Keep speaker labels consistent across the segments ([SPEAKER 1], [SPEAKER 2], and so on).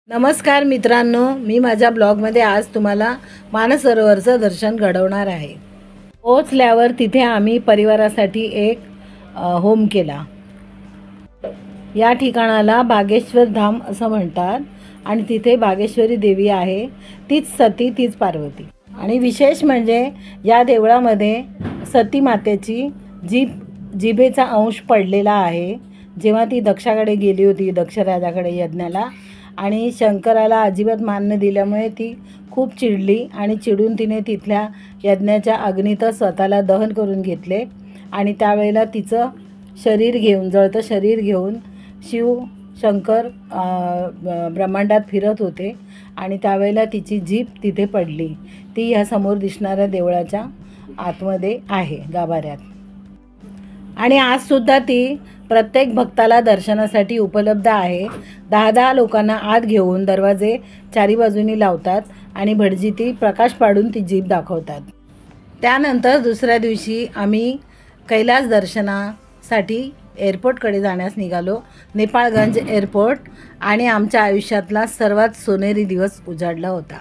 [SPEAKER 1] नमस्कार मित्रांनो, मी माझ्या ब्लॉगमध्ये आज तुम्हाला मानसरोवरचं दर्शन घडवणार आहे। पोहोचल्यावर तिथे आम्ही परिवारासाठी एक होम केला। या ठिकाणाला बागेश्वर धाम असं म्हणतात आणि तिथे बागेश्वरी देवी आहे, तीच सती तीच पार्वती। आणि विशेष म्हणजे या देवळामध्ये सती मातेची जिभेचा अंश पडलेला आहे। जेव्हा ती दक्षाकडे गेली होती, दक्षराजाकडे यज्ञाला, आणि शंकराला अजिबात मान न दिल्यामुळे ती खूप चिडली आणि चिडून तिने तिथल्या यज्ञाच्या अग्नीतच स्वतःला दहन करून घेतले। आणि त्यावेळेला तिचं शरीर घेऊन, जळतं शरीर घेऊन शिव शंकर ब्रह्मांडात फिरत होते आणि त्यावेळेला तिची जीभ तिथे पडली। ती ह्या समोर दिसणाऱ्या देवळाच्या आतमध्ये आहे, गाभाऱ्यात। आणि आजसुद्धा ती प्रत्येक भक्ताला दर्शनासाठी उपलब्ध आहे। 10-10 लोकांना आत घेऊन दरवाजे चारी बाजूनी लावतात आणि भटजी ती प्रकाश पाडून ती जीभ दाखवतात। त्यानंतर दुसऱ्या दिवशी आम्ही कैलास दर्शनासाठी एअरपोर्टकडे जाण्यास निघालो, नेपाळगंज एअरपोर्ट। आणि आमच्या आयुष्यातला सर्वात सोनेरी दिवस उजाडला होता।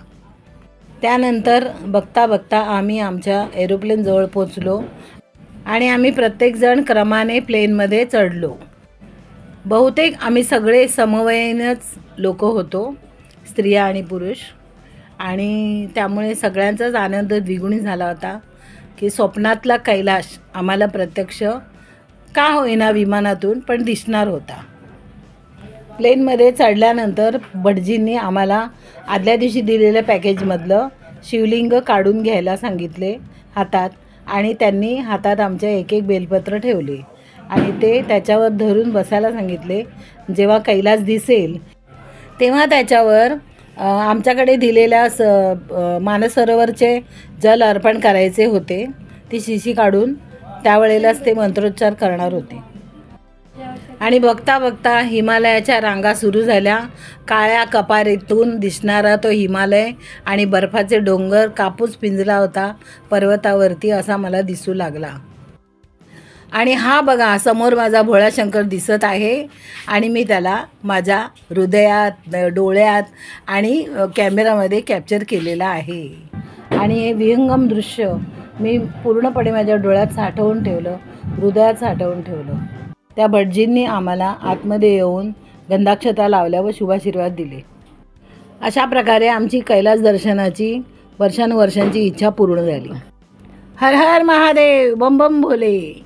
[SPEAKER 1] त्यानंतर बघता बघता आम्ही आमच्या एरोप्लेनजवळ पोचलो आणि आम्ही प्रत्येकजण क्रमाने प्लेनमध्ये चढलो। बहुतेक आम्ही सगळे समवयीनच लोक होतो, स्त्रिया आणि पुरुष, आणि त्यामुळे सगळ्यांचाच आनंद द्विगुणी झाला होता की स्वप्नातला कैलास आम्हाला प्रत्यक्ष का होईना विमानातून पण दिसणार होता। प्लेनमध्ये चढल्यानंतर भटजींनी आम्हाला आदल्या दिवशी दिलेल्या पॅकेजमधलं शिवलिंग काढून घ्यायला सांगितले हातात, आणि त्यांनी हातात आमच्या एक एक बेलपत्र ठेवले आणि ते त्याच्यावर धरून बसायला सांगितले। जेव्हा कैलास दिसेल तेव्हा त्याच्यावर आमच्याकडे दिलेल्या मानसरोवरचे जल अर्पण करायचे होते। ती शिशी काढून त्यावेळेलाच ते मंत्रोच्चार करणार होते। आणि बघता बघता हिमालयाच्या रांगा सुरू झाल्या। काळ्या कपारीतून दिसणारा तो हिमालय आणि बर्फाचे डोंगर कापूस पिंजला होता पर्वतावरती असा मला दिसू लागला। आणि हा बघा समोर माझा भोळा शंकर दिसत आहे आणि मी त्याला माझ्या हृदयात, डोळ्यात आणि कॅमेरामध्ये कॅप्चर केलेला आहे। आणि हे विहंगम दृश्य मी पूर्णपणे माझ्या डोळ्यात साठवून ठेवलं, हृदयात साठवून ठेवलं। त्या भटजींनी आम्हाला आतमध्ये येऊन गंधाक्षता लावल्या व शुभाशीर्वाद दिले। अशा प्रकारे आमची कैलास दर्शनाची वर्षानुवर्षांची इच्छा पूर्ण झाली। हर हर महादेव, बम बम भोले।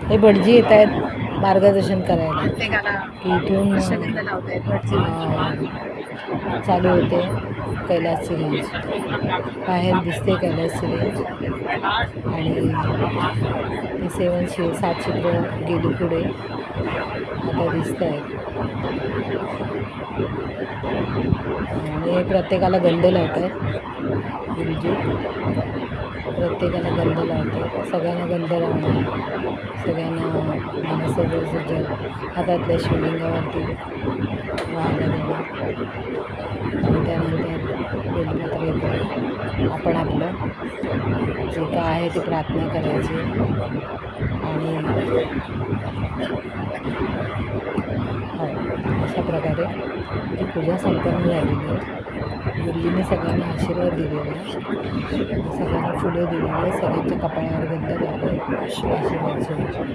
[SPEAKER 1] हे भटजी येत आहेत मार्गदर्शन करायला की इथून चालू होते कैलासची रेंज. बाहेर दिसते कैलासची रेंज आणि ती 7 शिखरं गेली पुढे आता दिसत आहेत. आणि प्रत्येकाला गंध लावत आहेत गुरुजी, प्रत्येकाला गंध लावत आहेत. सगळ्यांना गंध लावणं, सगळ्यांना मानसरोवर हातातल्या शिवलिंगावरती व्हायला देणं आणि त्यानंतर बेलपत्र येतं. आपण आपलं जे काय आहे ते प्रार्थना करायची आणि अशा प्रकारे ती पूजा संपन्न झालेली आहे. मुलीने सगळ्यांना आशीर्वाद दिलेला आहे, सगळ्यांना फुले दिलेली आहे, सगळ्यांच्या कपाळावर गंध लावले आशीर्वाद सोडून.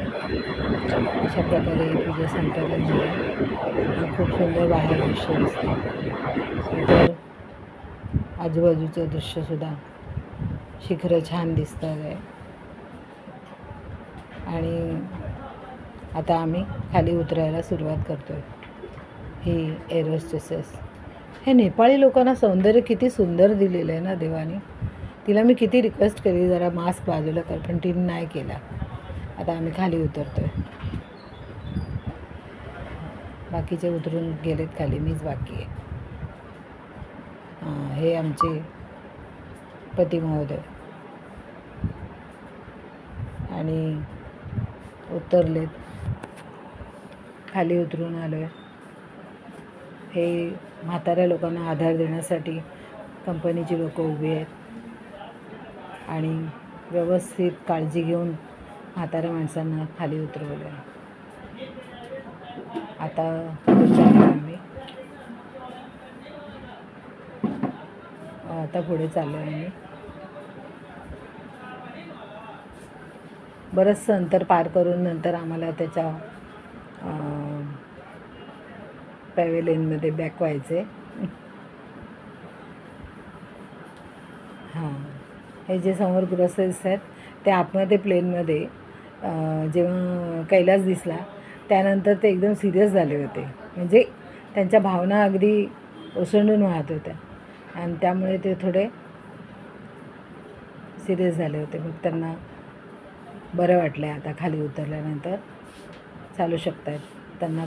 [SPEAKER 1] अशा प्रकारे पूजा संपन्न झाली. खूप सुंदर बाहेर दृश्य दिसतं. तर आजूबाजूचं दृश्यसुद्धा शिखरं छान दिसतात आहे. आणि आता आम्ही खाली उतरायला सुरुवात करतो आहे. ही एरोस्टेसेस, हे नेपाळी लोकांना सौंदर्य किती सुंदर दिलेलं आहे ना देवाने. तिला मी किती रिक्वेस्ट केली जरा मास्क बाजूला कर, पण तिने नाही केला. आता आम्ही खाली उतरतो आहे. बाकीचे उतरून गेलेत खाली, मीच बाकी आहे. हे आमचे पती महोदय आणि उतरलेत, खाली उतरून आलो आहे. हे म्हाताऱ्या लोकांना आधार देण्यासाठी कंपनीची लोकं उभी आहेत आणि व्यवस्थित काळजी घेऊन म्हाताऱ्या माणसांना खाली उतरवलं आहे. आता पुढे चाललो आम्ही, आम्ही बरंचसं अंतर पार करून नंतर आम्हाला त्याच्या पॅव्हेलियनमध्ये बॅक व्हायचे. हे जे समोर गृहस्थ दिसत आहेत ते आतमध्ये प्लेनमध्ये जेव्हा कैलास दिसला त्यानंतर ते एकदम सिरियस झाले होते. म्हणजे त्यांच्या भावना अगदी ओसंडून वाहत होत्या आणि त्यामुळे ते थोडे सिरियस झाले होते. मग त्यांना बरं वाटलं आहे. आता खाली उतरल्यानंतर चालू शकत आहेत. त्यांना